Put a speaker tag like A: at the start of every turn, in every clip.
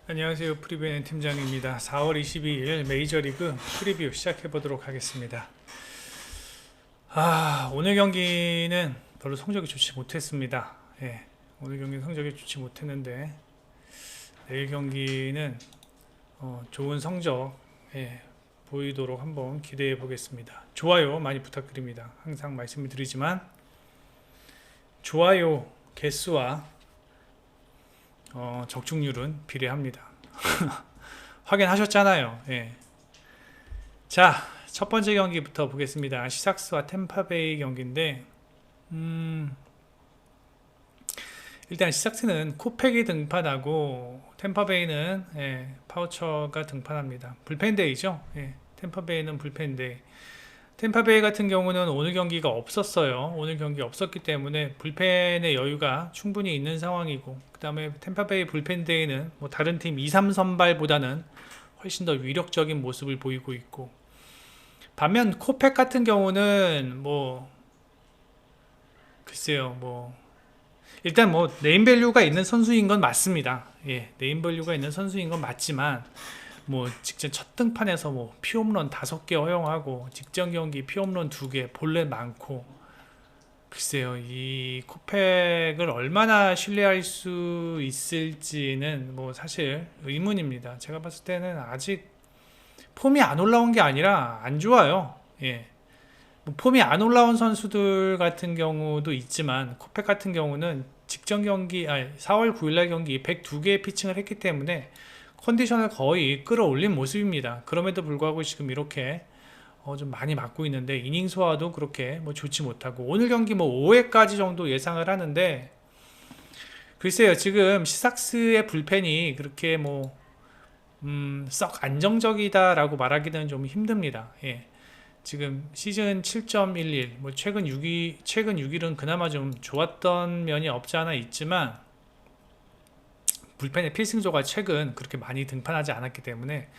A: 안녕하세요. 프리뷰의 팀장입니다. 4월 22일 메이저리그 프리뷰 시작해 보도록 하겠습니다. 오늘 경기는 별로 성적이 좋지 못했습니다. 오늘 경기 성적이 좋지 못했는데 내일 경기는 좋은 성적 보이도록 한번 기대해 보겠습니다. 좋아요 많이 부탁드립니다. 항상 말씀을 드리지만 좋아요 개수와 적중률은 비례합니다. 확인하셨잖아요. 자, 첫 번째 경기부터 보겠습니다. 시삭스와 템파베이 경기인데, 일단 시삭스는 코팩이 등판하고, 템파베이는 파우처가 등판합니다. 불펜데이죠. 템파베이는 불펜데이. 템파베이 같은 경우는 오늘 경기가 없었어요. 오늘 경기 없었기 때문에 불펜의 여유가 충분히 있는 상황이고, 그 다음에 템파베이 불펜데이는 뭐 다른 팀 2, 3선발보다는 훨씬 더 위력적인 모습을 보이고 있고, 반면 코팩 같은 경우는 글쎄요, 일단 네임밸류가 있는 선수인 건 맞습니다. 네임밸류가 있는 선수인 건 맞지만, 직전 첫 등판에서 피홈런 5개 허용하고 직전 경기 피홈런 2개 볼넷 많고, 글쎄요, 이 코팩을 얼마나 신뢰할 수 있을지는 사실 의문입니다. 제가 봤을 때는 아직 폼이 안 올라온 게 아니라 안 좋아요. 폼이 안 올라온 선수들 같은 경우도 있지만 코팩 같은 경우는 직전 경기 4월 9일날 경기 102개의 피칭을 했기 때문에 컨디션을 거의 끌어올린 모습입니다. 그럼에도 불구하고 지금 이렇게 좀 많이 맞고 있는데 이닝 소화도 그렇게 좋지 못하고, 오늘 경기 5회까지 정도 예상을 하는데, 글쎄요, 지금 시삭스의 불펜이 그렇게 썩 안정적이다라고 말하기는 좀 힘듭니다. 지금 시즌 7.11, 최근 6일은 그나마 좀 좋았던 면이 없지 않아 있지만, 불펜의 필승조가 최근 그렇게 많이 등판하지 않았기 때문에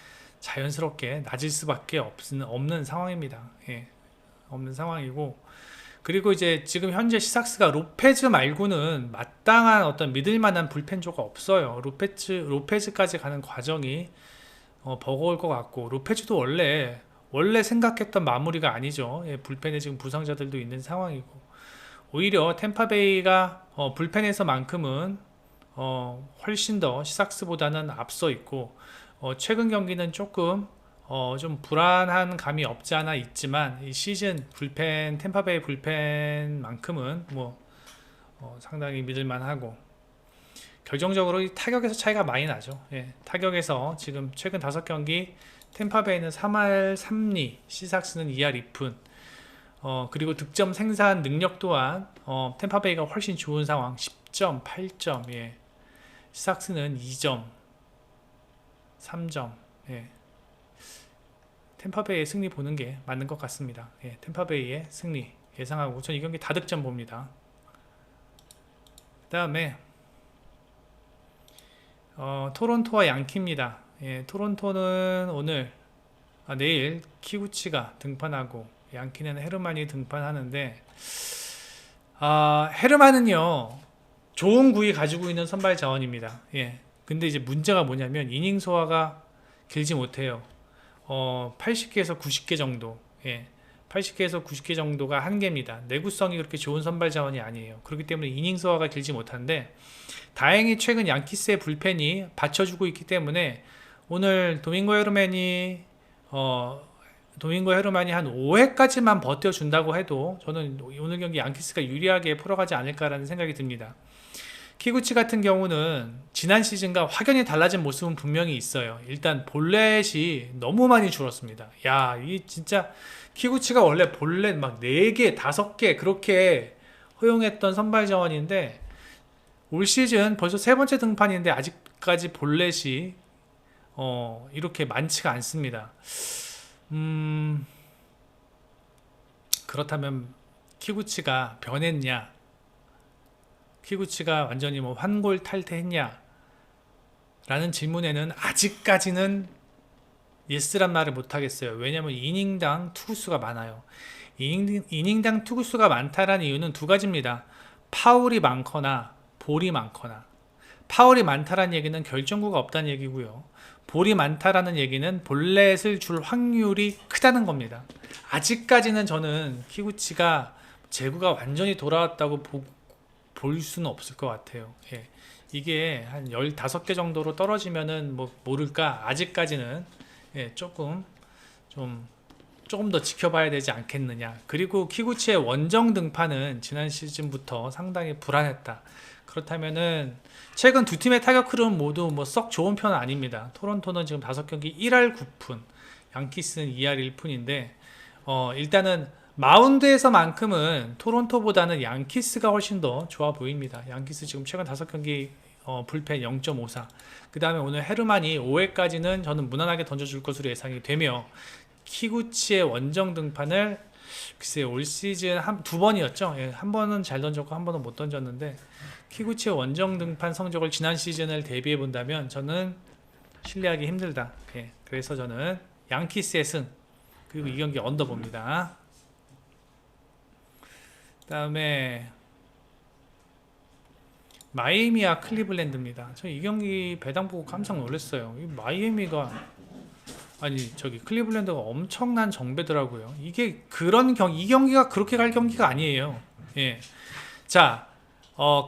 A: 자연스럽게 낮을 수밖에 없는 상황입니다. 없는 상황이고, 그리고 이제 지금 현재 시삭스가 로페즈 말고는 마땅한 어떤 믿을 만한 불펜조가 없어요. 로페즈까지 가는 과정이 버거울 것 같고, 로페즈도 원래 생각했던 마무리가 아니죠. 불펜에 지금 부상자들도 있는 상황이고, 오히려 템파베이가 불펜에서만큼은 훨씬 더 시삭스보다는 앞서 있고, 최근 경기는 조금 좀 불안한 감이 없지 않아 있지만, 이 시즌 불펜 템파베이 불펜만큼은 상당히 믿을만하고, 결정적으로 이 타격에서 차이가 많이 나죠. 타격에서 지금 최근 5경기 템파베이는 3할 3리, 시삭스는 2할 2푼. 그리고 득점 생산 능력 또한 템파베이가 훨씬 좋은 상황, 10점, 8점. 시삭스는 2점, 3점. 템파베이의 승리 보는 게 맞는 것 같습니다. 템파베이의 승리 예상하고 전 이 경기 다득점 봅니다. 그 다음에 토론토와 양키입니다. 토론토는 내일 키구치가 등판하고, 양키는 헤르만이 등판하는데, 헤르만은요 좋은 구위 가지고 있는 선발 자원입니다. 근데 이제 문제가 뭐냐면 이닝 소화가 길지 못해요. 80개에서 90개 정도. 80개에서 90개 정도가 한계입니다. 내구성이 그렇게 좋은 선발 자원이 아니에요. 그렇기 때문에 이닝 소화가 길지 못한데, 다행히 최근 양키스의 불펜이 받쳐주고 있기 때문에 오늘 도밍고 헤르만이 한 5회까지만 버텨준다고 해도 저는 오늘 경기 양키스가 유리하게 풀어가지 않을까라는 생각이 듭니다. 키구치 같은 경우는 지난 시즌과 확연히 달라진 모습은 분명히 있어요. 일단 볼넷이 너무 많이 줄었습니다. 이 진짜 키구치가 원래 볼넷 막 4개, 5개 그렇게 허용했던 선발 자원인데, 올 시즌 벌써 3번째 등판인데 아직까지 볼넷이 이렇게 많지가 않습니다. 그렇다면 키구치가 변했냐? 키구치가 완전히 환골 탈퇴했냐? 라는 질문에는 아직까지는 예스란 말을 못하겠어요. 왜냐면 이닝당 투구수가 많아요. 이닝당 투구수가 많다라는 이유는 두 가지입니다. 파울이 많거나 볼이 많거나. 파울이 많다라는 얘기는 결정구가 없다는 얘기고요. 볼이 많다라는 얘기는 볼넷을 줄 확률이 크다는 겁니다. 아직까지는 저는 키구치가 제구가 완전히 돌아왔다고 볼 수는 없을 것 같아요. 예. 이게 한 15개 정도로 떨어지면은 뭐 모를까. 아직까지는 예, 조금 더 지켜봐야 되지 않겠느냐. 그리고 키구치의 원정 등판은 지난 시즌부터 상당히 불안했다. 그렇다면은 최근 두 팀의 타격 흐름 모두 뭐 썩 좋은 편은 아닙니다. 토론토는 지금 5경기 1할 9푼, 양키스는 2할 1푼인데 일단은 마운드에서만큼은 토론토보다는 양키스가 훨씬 더 좋아 보입니다. 양키스 지금 최근 5경기 불펜 0.54. 그 다음에 오늘 헤르만이 5회까지는 저는 무난하게 던져줄 것으로 예상이 되며 키구치의 원정 등판을 글쎄 올 시즌 두 번이었죠. 예, 한 번은 잘 던졌고 한 번은 못 던졌는데 키구치의 원정 등판 성적을 지난 시즌을 대비해 본다면 저는 신뢰하기 힘들다. 예, 그래서 저는 양키스의 승 그리고 이 경기 언더 봅니다. 그 다음에 마이애미와 클리블랜드입니다. 저 이 경기 배당 보고 깜짝 놀랐어요. 이 마이애미가 아니 저기 클리블랜드가 엄청난 정배더라고요. 이게 이 경기가 그렇게 갈 경기가 아니에요. 예. 자,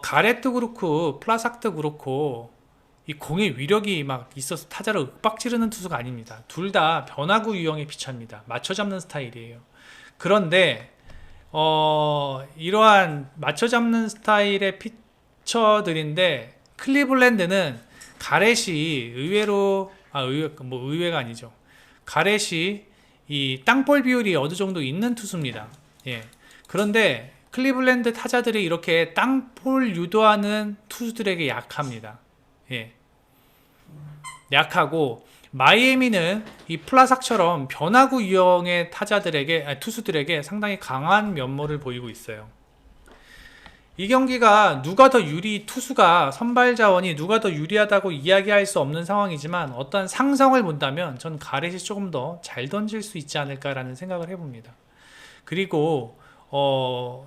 A: 가렛도 그렇고 플라삭도 그렇고 이 공의 위력이 막 있어서 타자를 윽박 지르는 투수가 아닙니다. 둘 다 변화구 유형의 피처입니다. 맞춰 잡는 스타일이에요. 그런데 이러한 맞춰 잡는 스타일의 피처들인데 클리블랜드는 가렛이 의외로 의외가 아니죠. 가렛이 이 땅볼 비율이 어느 정도 있는 투수입니다. 예. 그런데 클리블랜드 타자들이 이렇게 땅볼 유도하는 투수들에게 약합니다. 예. 약하고 마이애미는 이 플라삭처럼 변화구 유형의 투수들에게 상당히 강한 면모를 보이고 있어요. 이 경기가 투수가 선발 자원이 누가 더 유리하다고 이야기할 수 없는 상황이지만 어떤 상성을 본다면 전 가렛이 조금 더 잘 던질 수 있지 않을까라는 생각을 해봅니다. 그리고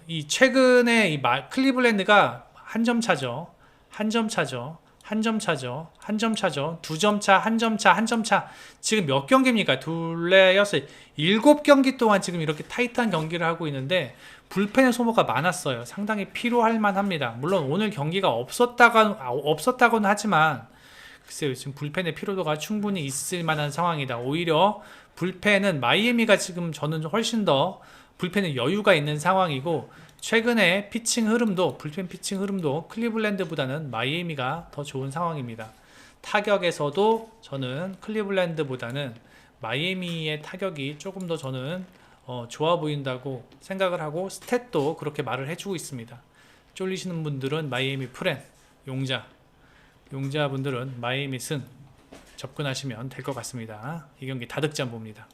A: 이 최근에 클리블랜드가 한 점 차죠. 한 점 차죠. 한 점 차죠. 한 점 차죠. 2점 차, 한 점 차, 한 점 차. 지금 몇 경기입니까? 둘, 넷, 여섯, 7경기 동안 지금 이렇게 타이트한 경기를 하고 있는데 불펜의 소모가 많았어요. 상당히 필요할 만합니다. 물론 오늘 경기가 없었다고는 하지만 글쎄요, 지금 불펜의 피로도가 충분히 있을 만한 상황이다. 오히려 불펜은 마이애미가 지금 저는 훨씬 더 불펜에 여유가 있는 상황이고 최근에 불펜 피칭 흐름도 클리블랜드보다는 마이애미가 더 좋은 상황입니다. 타격에서도 저는 클리블랜드보다는 마이애미의 타격이 조금 더 저는 좋아 보인다고 생각을 하고 스탯도 그렇게 말을 해주고 있습니다. 쫄리시는 분들은 마이애미 프렌, 용자분들은 마이애미 승 접근하시면 될 것 같습니다. 이 경기 다득점 봅니다.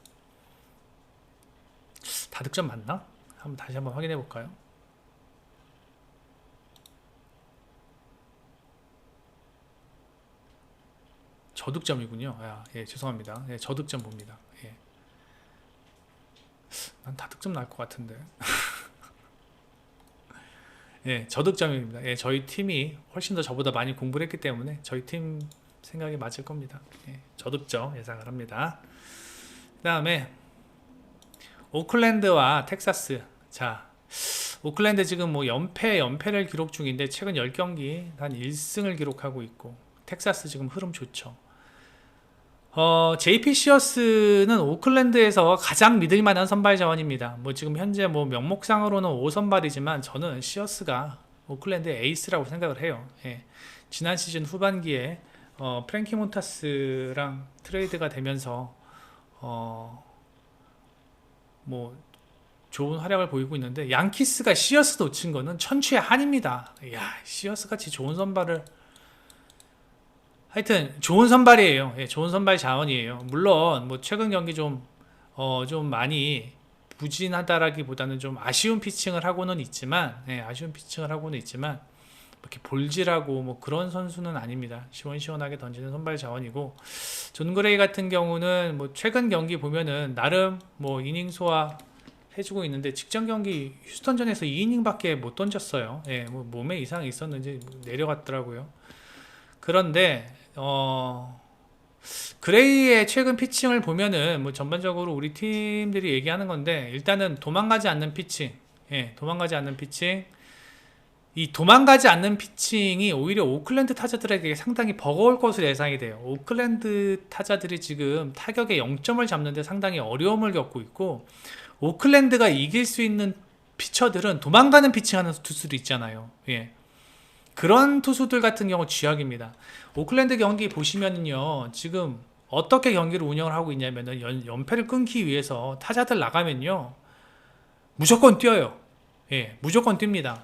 A: 다득점 맞나? 다시 한번 확인해 볼까요? 저득점이군요. 예, 죄송합니다. 예, 저득점 봅니다. 예. 난 다득점 날 것 같은데. 예, 저득점입니다. 예, 저희 팀이 훨씬 더 저보다 많이 공부를 했기 때문에 저희 팀 생각이 맞을 겁니다. 예, 저득점 예상을 합니다. 그 다음에 오클랜드와 텍사스. 자, 오클랜드 지금 뭐 연패를 기록 중인데 최근 10경기 단 1승을 기록하고 있고 텍사스 지금 흐름 좋죠. JP 시어스는 오클랜드에서 가장 믿을 만한 선발 자원입니다. 뭐 지금 현재 뭐 명목상으로는 5선발이지만 저는 시어스가 오클랜드의 에이스라고 생각을 해요. 예. 지난 시즌 후반기에 프랭키 몬타스랑 트레이드가 되면서 뭐 좋은 활약을 보이고 있는데 양키스가 시어스 놓친 거는 천추의 한입니다. 야, 시어스 같이 좋은 선발을 하여튼 좋은 선발이에요. 예, 좋은 선발 자원이에요. 물론 뭐 최근 경기 좀 많이 부진하다라기보다는 좀 아쉬운 피칭을 하고는 있지만, 이렇게 볼질하고 뭐 그런 선수는 아닙니다. 시원시원하게 던지는 선발 자원이고 존 그레이 같은 경우는 뭐 최근 경기 보면은 나름 뭐 이닝 소화 해주고 있는데 직전 경기 휴스턴전에서 2이닝밖에 못 던졌어요. 예, 뭐 몸에 이상이 있었는지 내려갔더라고요. 그런데 그레이의 최근 피칭을 보면은 뭐 전반적으로 우리 팀들이 얘기하는 건데, 일단은 도망가지 않는 피칭, 도망가지 않는 피칭. 이 도망가지 않는 피칭이 오히려 오클랜드 타자들에게 상당히 버거울 것으로 예상이 돼요. 오클랜드 타자들이 지금 타격의 0점을 잡는데 상당히 어려움을 겪고 있고, 오클랜드가 이길 수 있는 피처들은 도망가는 피칭하는 투수도 있잖아요. 그런 투수들 같은 경우 쥐약입니다. 오클랜드 경기 보시면은요, 지금 어떻게 경기를 운영을 하고 있냐면은 연패를 끊기 위해서 타자들 나가면요, 무조건 뛰어요. 무조건 뜁니다.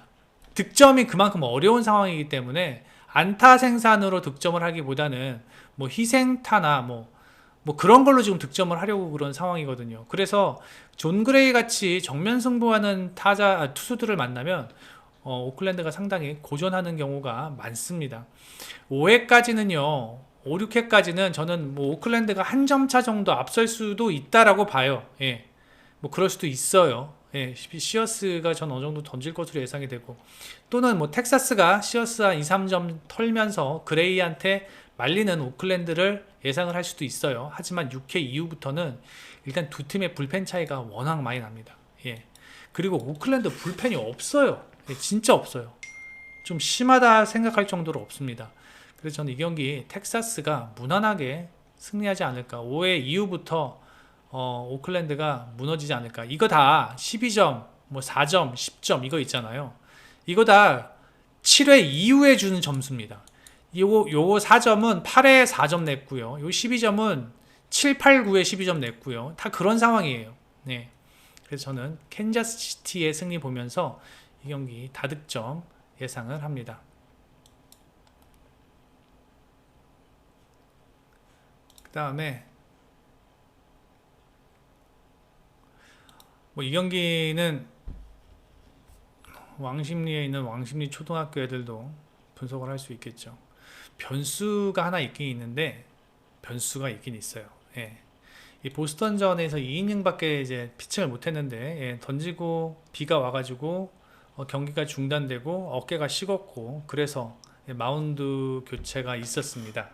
A: 득점이 그만큼 어려운 상황이기 때문에 안타 생산으로 득점을 하기보다는 뭐 희생타나 뭐 그런 걸로 지금 득점을 하려고 그런 상황이거든요. 그래서 존 그레이 같이 정면 승부하는 투수들을 만나면 오클랜드가 상당히 고전하는 경우가 많습니다. 5회까지는요, 5, 6회까지는 저는 뭐 오클랜드가 한 점 차 정도 앞설 수도 있다라고 봐요. 뭐 그럴 수도 있어요. 시어스가 전 어느 정도 던질 것으로 예상이 되고, 또는 뭐 텍사스가 시어스 한 2, 3점 털면서 그레이한테 말리는 오클랜드를 예상을 할 수도 있어요. 하지만 6회 이후부터는 일단 두 팀의 불펜 차이가 워낙 많이 납니다. 그리고 오클랜드 불펜이 없어요. 진짜 없어요. 좀 심하다 생각할 정도로 없습니다. 그래서 저는 이 경기 텍사스가 무난하게 승리하지 않을까. 5회 이후부터 오클랜드가 무너지지 않을까. 이거 다 12점, 뭐 4점, 10점 이거 있잖아요. 이거 다 7회 이후에 주는 점수입니다. 요거 4점은 8회 4점 냈고요. 요 12점은 7, 8, 9회 12점 냈고요. 다 그런 상황이에요. 그래서 저는 캔자스 시티의 승리 보면서 이 경기 다득점 예상을 합니다. 그 다음에 뭐 이 경기는 왕십리에 있는 왕십리 초등학교 애들도 분석을 할 수 있겠죠. 변수가 하나 있긴 있는데, 변수가 있긴 있어요. 이 보스턴전에서 2이닝밖에 이제 피칭을 못했는데, 던지고 비가 와가지고 경기가 중단되고 어깨가 식었고, 그래서 마운드 교체가 있었습니다.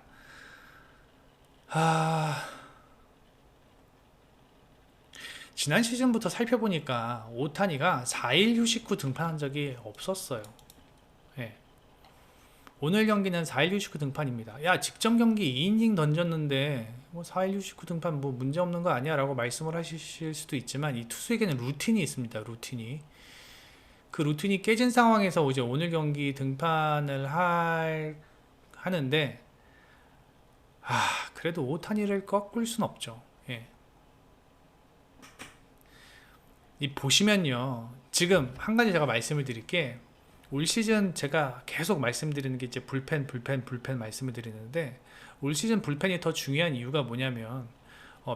A: 지난 시즌부터 살펴보니까 오타니가 4일 휴식 후 등판한 적이 없었어요. 오늘 경기는 4일 휴식 후 등판입니다. 야, 직전 경기 2이닝 던졌는데 뭐 4일 휴식 후 등판 뭐 문제 없는 거 아니야? 라고 말씀을 하실 수도 있지만, 이 투수에게는 루틴이 있습니다. 루틴이. 그 루틴이 깨진 상황에서 이제 오늘 경기 등판을 하는데, 그래도 오타니를 꺾을 순 없죠. 이 보시면요, 지금 한 가지 제가 말씀을 드릴게, 올 시즌 제가 계속 말씀드리는 게 이제 불펜 말씀을 드리는데, 올 시즌 불펜이 더 중요한 이유가 뭐냐면,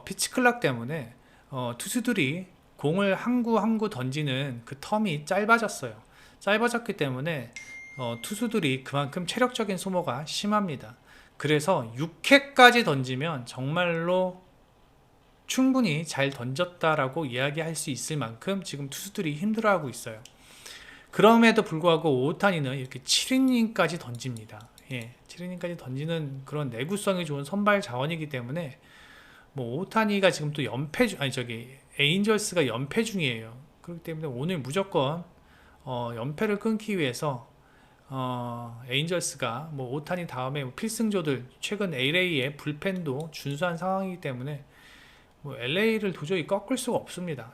A: 피치 클락 때문에 투수들이 공을 한 구 한 구 던지는 그 텀이 짧아졌어요. 짧아졌기 때문에 투수들이 그만큼 체력적인 소모가 심합니다. 그래서 6회까지 던지면 정말로 충분히 잘 던졌다라고 이야기할 수 있을 만큼 지금 투수들이 힘들어하고 있어요. 그럼에도 불구하고 오타니는 이렇게 7이닝까지 던집니다. 7이닝까지 던지는 그런 내구성이 좋은 선발 자원이기 때문에, 뭐 오타니가 지금 또 에인절스가 연패 중이에요. 그렇기 때문에 오늘 무조건 연패를 끊기 위해서 에인절스가 뭐 오타니 다음에 필승조들, 최근 LA의 불펜도 준수한 상황이기 때문에 뭐 LA를 도저히 꺾을 수가 없습니다.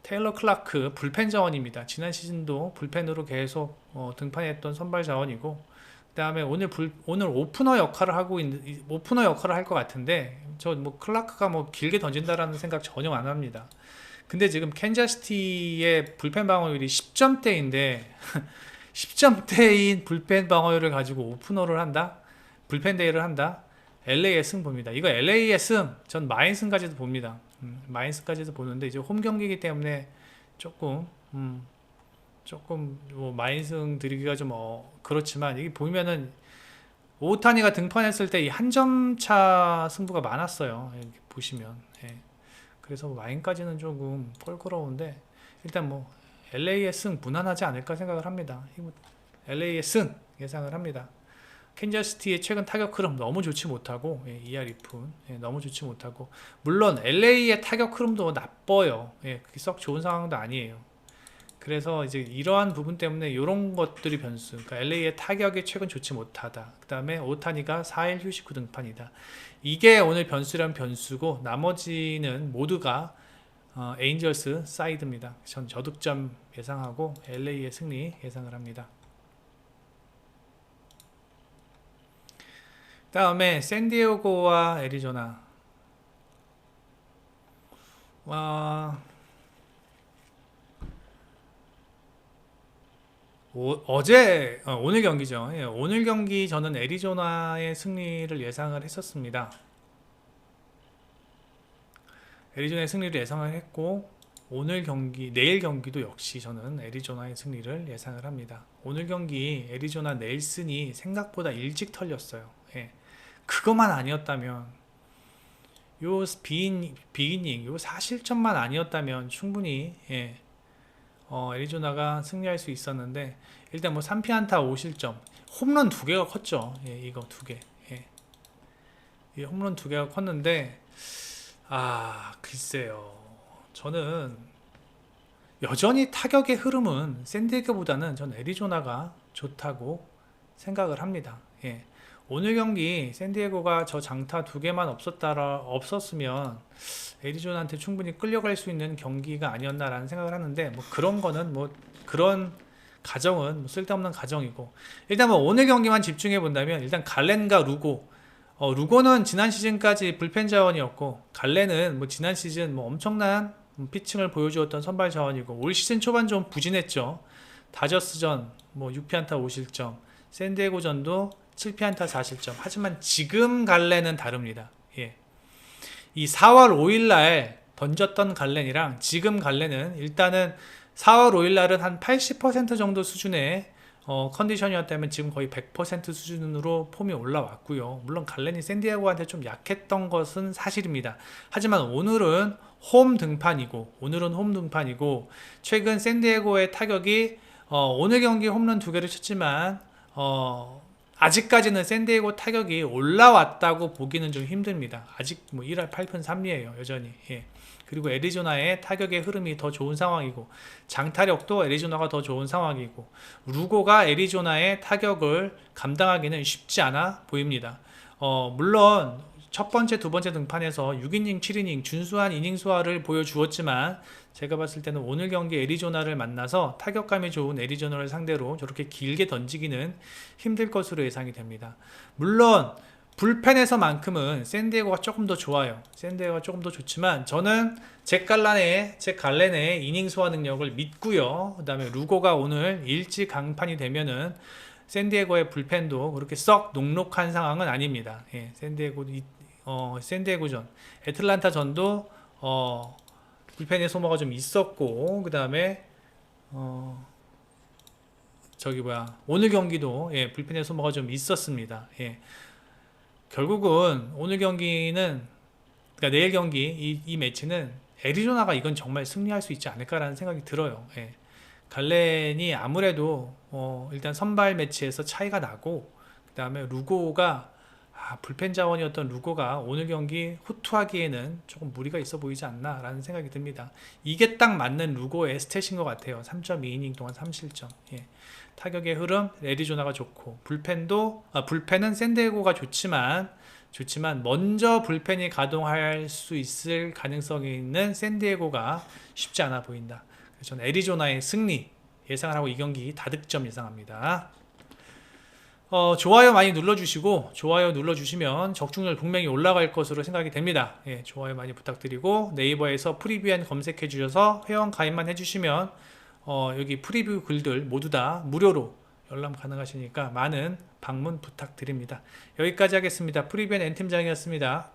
A: 테일러 클라크 불펜 자원입니다. 지난 시즌도 불펜으로 계속 등판했던 선발 자원이고, 그 다음에 오늘 오프너 역할을 할 것 같은데, 저 뭐 클라크가 뭐 길게 던진다라는 생각 전혀 안 합니다. 근데 지금 캔자스시티의 불펜 방어율이 10점대인데 10점대인 불펜 방어율을 가지고 오프너를 한다? 불펜 데이를 한다? LA의 승 봅니다. 이거 LA의 승, 전 마인승까지도 봅니다. 마인스까지도 보는데, 이제 홈 경기이기 때문에 조금 뭐 마인승 드리기가 좀 그렇지만, 이게 보면은 오타니가 등판했을 때 이 한 점 차 승부가 많았어요. 이렇게 보시면. 그래서 마인까지는 조금 껄끄러운데, 일단 뭐 LA의 승 무난하지 않을까 생각을 합니다. LA의 승 예상을 합니다. 캔자스시티의 최근 타격 흐름 너무 좋지 못하고, 예, 이하리푼 너무 좋지 못하고, 물론 LA의 타격 흐름도 나빠요. 예, 그게 썩 좋은 상황도 아니에요. 그래서 이제 이러한 부분 때문에 이런 것들이 변수. 그러니까 LA의 타격이 최근 좋지 못하다. 그 다음에 오타니가 4일 휴식 후 등판이다. 이게 오늘 변수란 변수고, 나머지는 모두가 에인절스 사이드입니다. 전 저득점 예상하고 LA의 승리 예상을 합니다. 다음에 샌디에고와 애리조나. 오늘 경기죠. 예, 오늘 경기 저는 애리조나의 승리를 예상을 했었습니다. 애리조나의 승리를 예상을 했고, 오늘 경기, 내일 경기도 역시 저는 애리조나의 승리를 예상을 합니다. 오늘 경기 애리조나 넬슨이 생각보다 일찍 털렸어요. 예, 그것만 아니었다면, 요 비기닝, 요 4실점만 아니었다면 충분히, 예, 애리조나가 승리할 수 있었는데, 일단 뭐 3피안타 5실점, 홈런 2개가 컸죠. 예, 이거 2개. 예. 이 홈런 2개가 컸는데, 글쎄요. 저는 여전히 타격의 흐름은 샌디에고보다는 전 애리조나가 좋다고 생각을 합니다. 예. 오늘 경기 샌디에고가 저 장타 2개만 없었으면 애리조나한테 충분히 끌려갈 수 있는 경기가 아니었나라는 생각을 하는데, 뭐 그런 거는 뭐 그런 가정은 뭐 쓸데없는 가정이고, 일단 뭐 오늘 경기만 집중해 본다면, 일단 갈렌과 루고는 지난 시즌까지 불펜 자원이었고, 갈렌은 뭐 지난 시즌 뭐 엄청난 피칭을 보여주었던 선발 자원이고, 올 시즌 초반 좀 부진했죠. 다저스전 뭐 6피안타 5실점, 샌디에고전도 7피안타 4실점. 하지만 지금 갈렌은 다릅니다. 예. 이 4월 5일날 던졌던 갈렌이랑 지금 갈렌은, 일단은 4월 5일날은 한 80% 정도 수준의 컨디션이었다면 지금 거의 100% 수준으로 폼이 올라왔고요. 물론 갈렌이 샌디에고한테 좀 약했던 것은 사실입니다. 하지만 오늘은 홈 등판이고, 최근 샌디에고의 타격이 오늘 경기 홈런 2개를 쳤지만 아직까지는 샌디에고 타격이 올라왔다고 보기는 좀 힘듭니다. 아직 뭐 1할 8푼 3리예요, 여전히. 예. 그리고 애리조나의 타격의 흐름이 더 좋은 상황이고, 장타력도 애리조나가 더 좋은 상황이고, 루고가 애리조나의 타격을 감당하기는 쉽지 않아 보입니다. 물론 첫 번째, 두 번째 등판에서 6이닝, 7이닝 준수한 이닝 수화를 보여주었지만, 제가 봤을 때는 오늘 경기 애리조나를 만나서 타격감이 좋은 애리조나를 상대로 저렇게 길게 던지기는 힘들 것으로 예상이 됩니다. 물론 불펜에서만큼은 샌디에고가 조금 더 좋아요. 샌디에고가 조금 더 좋지만, 저는 잭 갈렌의 이닝 소화 능력을 믿고요. 그 다음에 루고가 오늘 일찍 강판이 되면은 샌디에고의 불펜도 그렇게 썩 녹록한 상황은 아닙니다. 예, 샌디에고전, 애틀란타전도 불펜의 소모가 좀 있었고, 그 다음에 오늘 경기도, 예, 불펜의 소모가 좀 있었습니다. 예. 결국은 오늘 경기는, 그러니까 내일 경기 이 매치는 애리조나가 이건 정말 승리할 수 있지 않을까라는 생각이 들어요. 예. 갈렌이 아무래도 일단 선발 매치에서 차이가 나고, 그 다음에 루고가 불펜 자원이었던 루고가 오늘 경기 후투하기에는 조금 무리가 있어 보이지 않나 라는 생각이 듭니다. 이게 딱 맞는 루고의 스탯인 것 같아요. 3.2이닝 동안 3실점. 예. 타격의 흐름 애리조나가 좋고, 불펜은 샌디에고가 좋지만 먼저 불펜이 가동할 수 있을 가능성이 있는 샌디에고가 쉽지 않아 보인다. 그래서 저는 애리조나의 승리 예상을 하고 이 경기 다득점 예상합니다. 좋아요 많이 눌러주시고, 좋아요 눌러주시면 적중률 분명히 올라갈 것으로 생각이 됩니다. 예, 좋아요 많이 부탁드리고, 네이버에서 프리뷰엔 검색해 주셔서 회원 가입만 해주시면 여기 프리뷰 글들 모두 다 무료로 열람 가능하시니까 많은 방문 부탁드립니다. 여기까지 하겠습니다. 프리뷰엔 N팀장이었습니다.